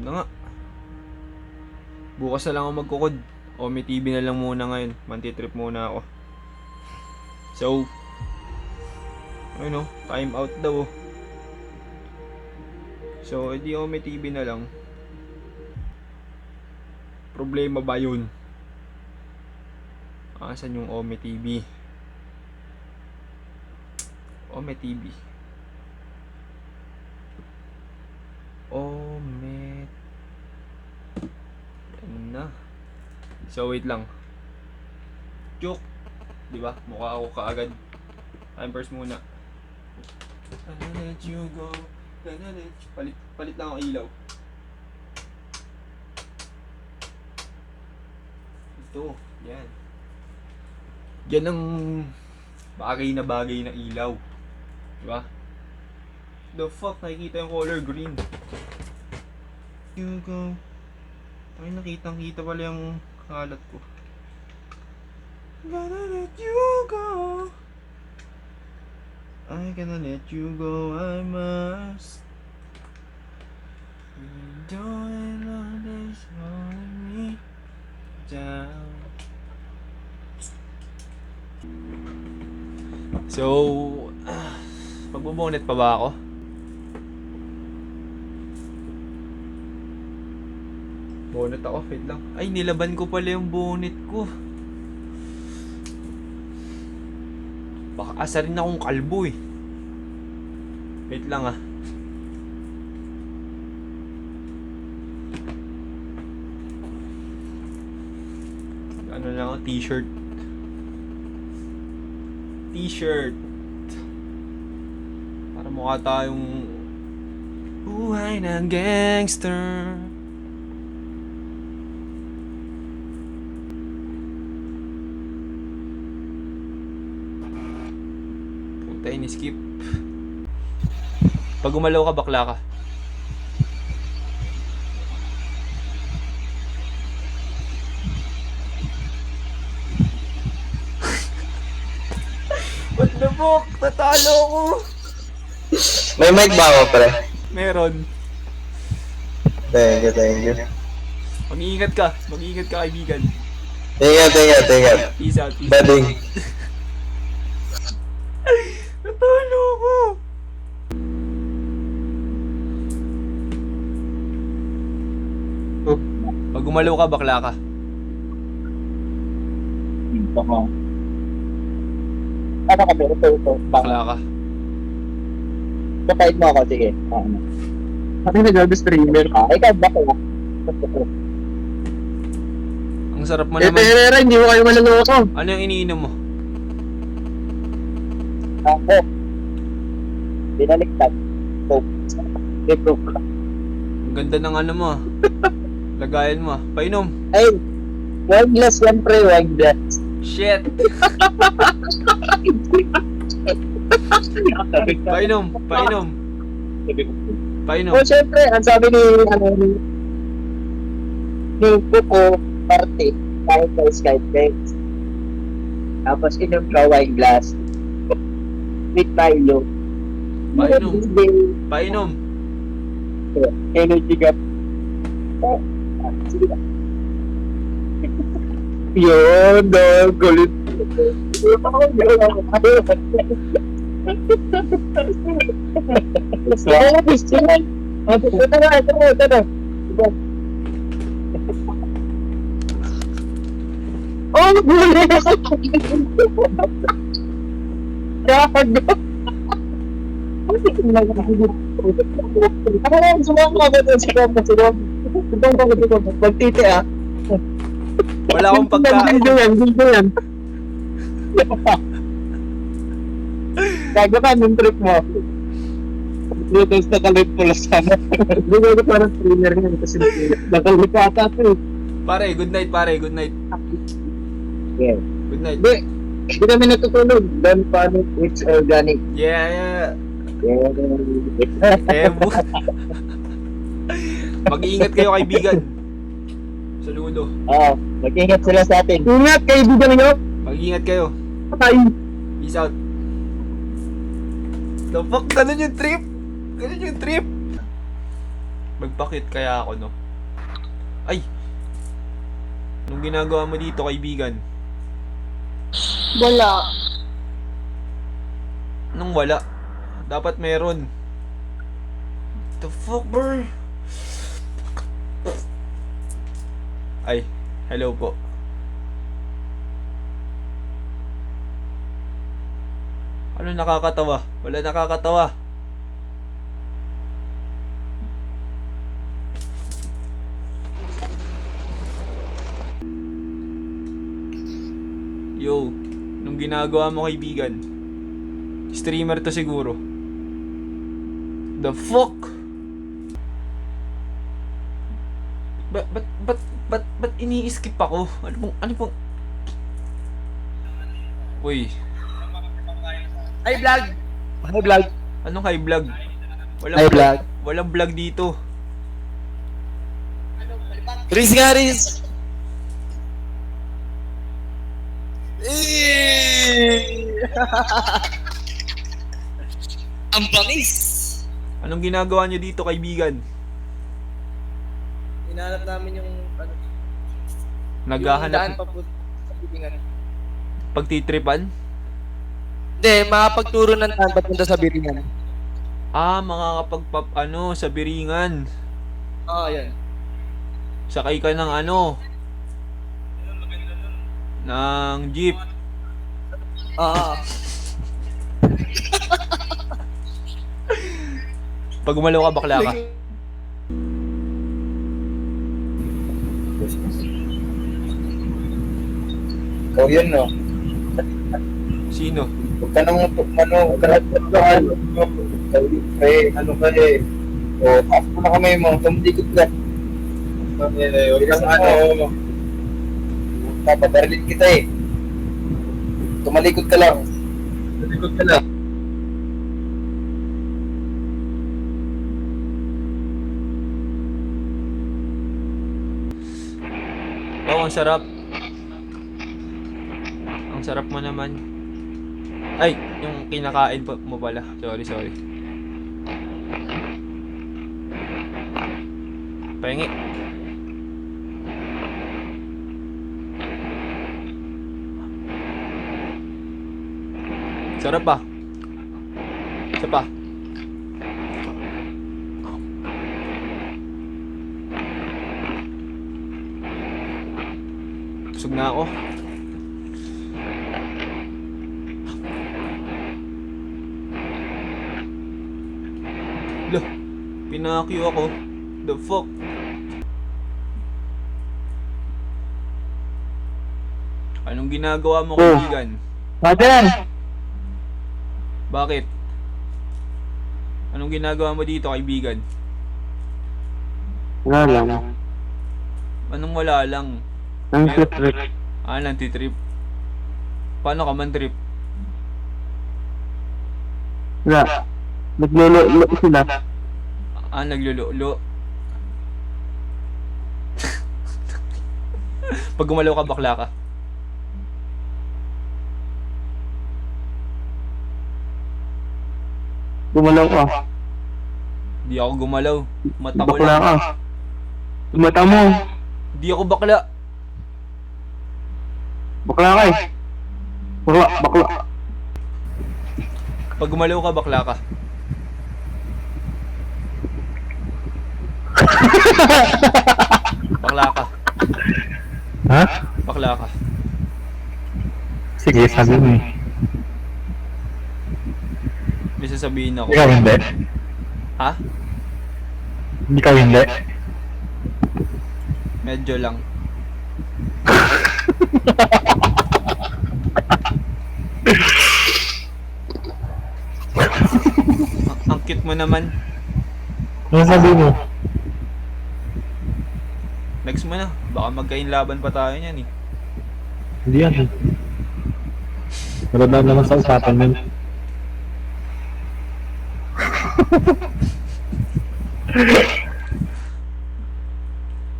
Na nga. Bukas na lang ako magkukod. O may TV na lang muna ngayon. Mantitrip muna ako. So, ayun o, time out daw. So, edi o may TV na lang. Problema ba yun? Asan yung Ome TV? Ome TV. Ome. Ano na? So wait lang. Joke. Di ba? Mukha ako kaagad. Time first muna. Gonna let you go. Gonna let you... Palit lang ang ilaw. Ito. Yan. Yan ang bagay na ilaw. Diba? The fuck? Nakikita yung color green. You go. Ay, nakitang-kita pala yung kalat ko. Gonna let you go. I gonna let you go. I must. You don't know this holding me down. So, magbubonet pa ba ako? Bonnet ako, wait lang. Ay, nilaban ko pala yung bonnet ko. Baka asa rin akong kalbo eh. Wait lang ah. Ano lang ako, t-shirt. T-shirt. Para mukha tayong buhay ng gangster. Punta in-skip. Pag gumalaw ka, bakla ka. What the fuck? Tatalo ko! May mic ba ako, pre? Meron. Thank you. Mag-iingat ka. Mag-iingat ka, kaibigan. Ingat. Peace out. Bading. Natalo ko! Pag gumalaw ka, bakla ka. Ano ka, pero ito. Bakla ka. Kapait mo ako, sige. Ano? Kasi nag-streamer ka. Ikaw, bakla. Ang sarap mo Eh, naman. pero hindi mo kayo maluloko. Ano yung iniinom mo? Ako. Binaliktad. Coke. Coke. Ang ganda ng ano mo ah. Lagayan mo ah. Painom. Ay, wag glass yan, pre. Wag glass. Shit! Painom. Oh, syempre, ang sabi ni, ni Coco, party, kahit sa Skype guys. Tapos, inom ka wine glass. With Milo. Painom. Energy gap. Yun, dog. Kulit. Ito. Oh, buli ako. Dapat ba? Magtiti ah. Wala akong pagkain. Dito yan. Gago ka ng trip mo. Dito sa kalit pula sana. Dito ko parang trainer yan kasi nakalit ka ata ito. Pare, good night. Yeah. Good night. Hindi kami natutulog. Don't panic, it's organic. Yeah. Yeah. Mag-iingat kayo, kaibigan. Saludo. Oo, mag-ingat sila sa atin. Ingat, kaibigan nyo. Mag-iingat kayo. Patay. Peace out. The fuck? Ganun yung trip? Magpakit kaya ako, no? Ay! Anong ginagawa mo dito, kaibigan? Wala. Anong wala? Dapat meron. The fuck, bro? Ay, hello po. Ano nakakatawa? Wala nakakatawa. Yo, anong ginagawa mo, kaibigan? Streamer to siguro. The fuck? Ba't ini-skip ako? Ano pong... Uy, Hi, vlog! Hi, vlog! anong high vlog? Hi, vlog. Walang vlog dito. Riz nga, Riz! Ang bangis! Anong ginagawa nyo dito, kaibigan? Hinahanap namin yung ano, yung daan Naghahanap papunta sa Biringan. pagtitripan? Hindi, makapagturo ng daan papunta sa Biringan. Ah, makakapagpap ano, sa Biringan. Oo, yan. Sakay ka ng ano? Ng jeep. Oo. Pag umalaw ka, bakla ka. Ikaw yun, no? Sino? Huwag ka nang huwag ka nang ano ka eh. O, taas mo na kamay mo, tumikot ka. Huwag kang ano, papabarilin kita eh. Tumalikod ka lang. Tumalikod ka lang. Oh, ang sarap. Ang sarap mo naman. Ay, yung kinakain mo pala. Sorry. Pahingi. Sarap pa. Isa pa. Busog na ako. Loh, pinakyu ako. The fuck? Anong ginagawa mo, kaibigan? Father! Bakit? Anong ginagawa mo dito, kaibigan? Wala lang. Anong wala lang? Ang Meron- trip. Ah, nantitrip. Paano ka man trip? Wala. Naglolo sila. Ah, naglululo. Pag gumalaw ka, bakla ka. Gumalaw ka. Di ako gumalaw. Mata ko Bakla lang. ka. Yung mata mo. Di ako bakla. Bakla ka eh. Bakla. Pag gumalaw ka, bakla ka. Bakla ka. Ha? Bakla ka. Sige, sabi mo eh. May sasabihin ako. Ikaw hindi. Ha? Ikaw hindi. Medyo lang. Ang cute mo naman. Ano sabi mo? Next mo na. Baka magkainlaban pa tayo niyan eh. Hindi yan. Wala na naman sa usapan yun.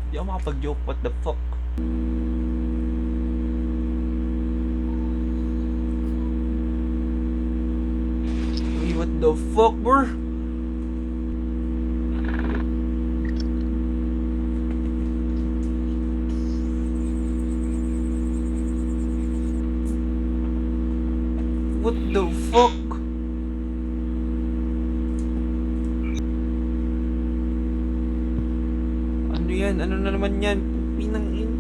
Hindi ako makapag-joke. What the fuck? Uy, what the fuck, bro? What the fuck? Ano yan? Ano na naman yan? Pinangin.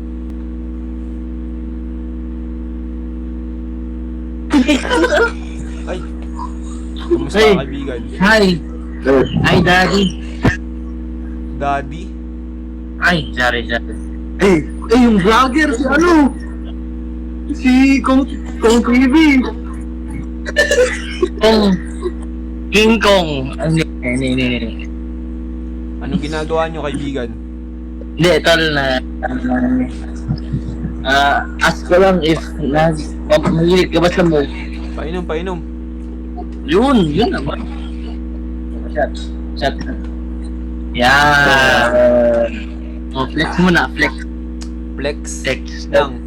Ay. Kumusta Hey. kaibigan? Hi. Hi, Daddy. Daddy? Ay, sorry. Yung vlogger, si ano? Si Kong TV. King Kong. Hindi. Anong ginagawa nyo kaibigan? Hindi, tol na. Ask ko lang if mahilig ka ba sa movie? Painom. Yun naman. Shot. Yan. Flex muna, flex. Flex lang.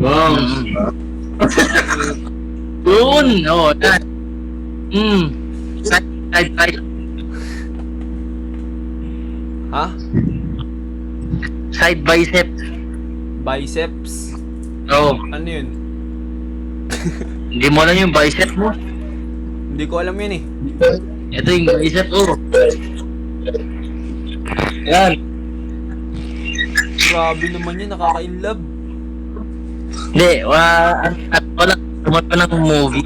Boom. Yun, yan. Side. Ha? Side bicep. Biceps? Oh, Ano yun? hindi mo alam yung bicep mo? Hindi ko alam yun eh. Ito yung bicep, Yan. Grabe naman yun, nakaka-inlove. Hindi, wala. Tumat pa ng movie.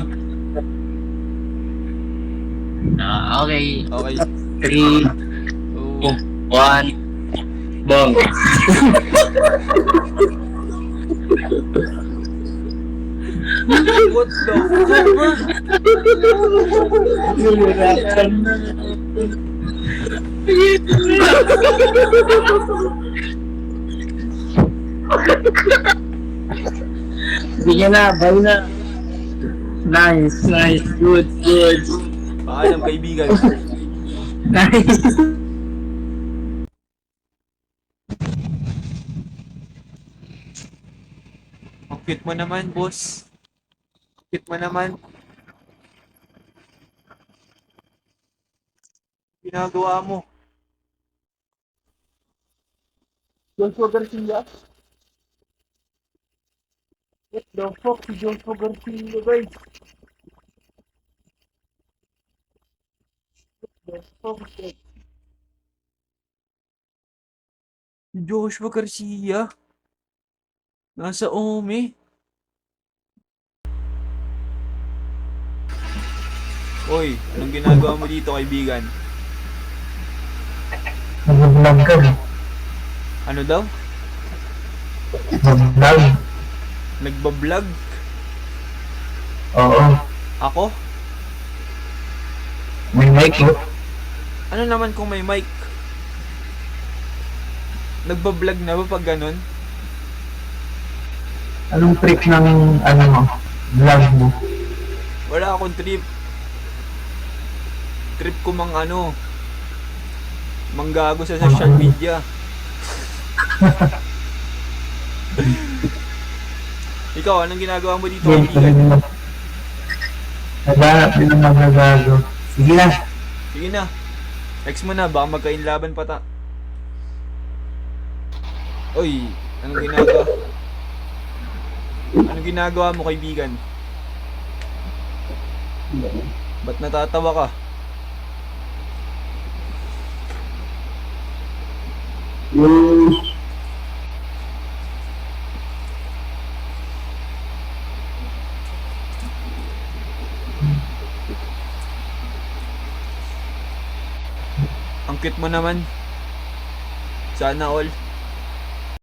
Okay. Okay. 3, So, 1, bong. what the fuck, bro? Bigyan na, bye na. Nice. Good. Paalam kaibigan. Nice. Ang cute mo naman, boss. Cute mo naman. Ginagawa mo. Joshua Garcia? What the fuck? Si Joshua Garcia, guys. What the fuck? Si Joshua Garcia? Nasa Ome? Oy, anong ginagawa mo dito, kaibigan? Nag-vlog ka. Ano daw? Nag-vlog. Nagbablog? Oo. Ako? May mic mo. Ano naman kung may mic? Nagbablog na ba pag ganun? Anong trick ng vlog mo? Wala akong trip. Trip ko manggago sa social media. Ikaw, anong ginagawa mo dito, kaibigan? Naghanap din ng magagago. Sige na. Sige na. Next mo na, baka magkainlaban pa ta. Oy, anong ginagawa? Anong ginagawa mo, kaibigan? Ba't natatawa ka? Ang cute mo naman. Sana all.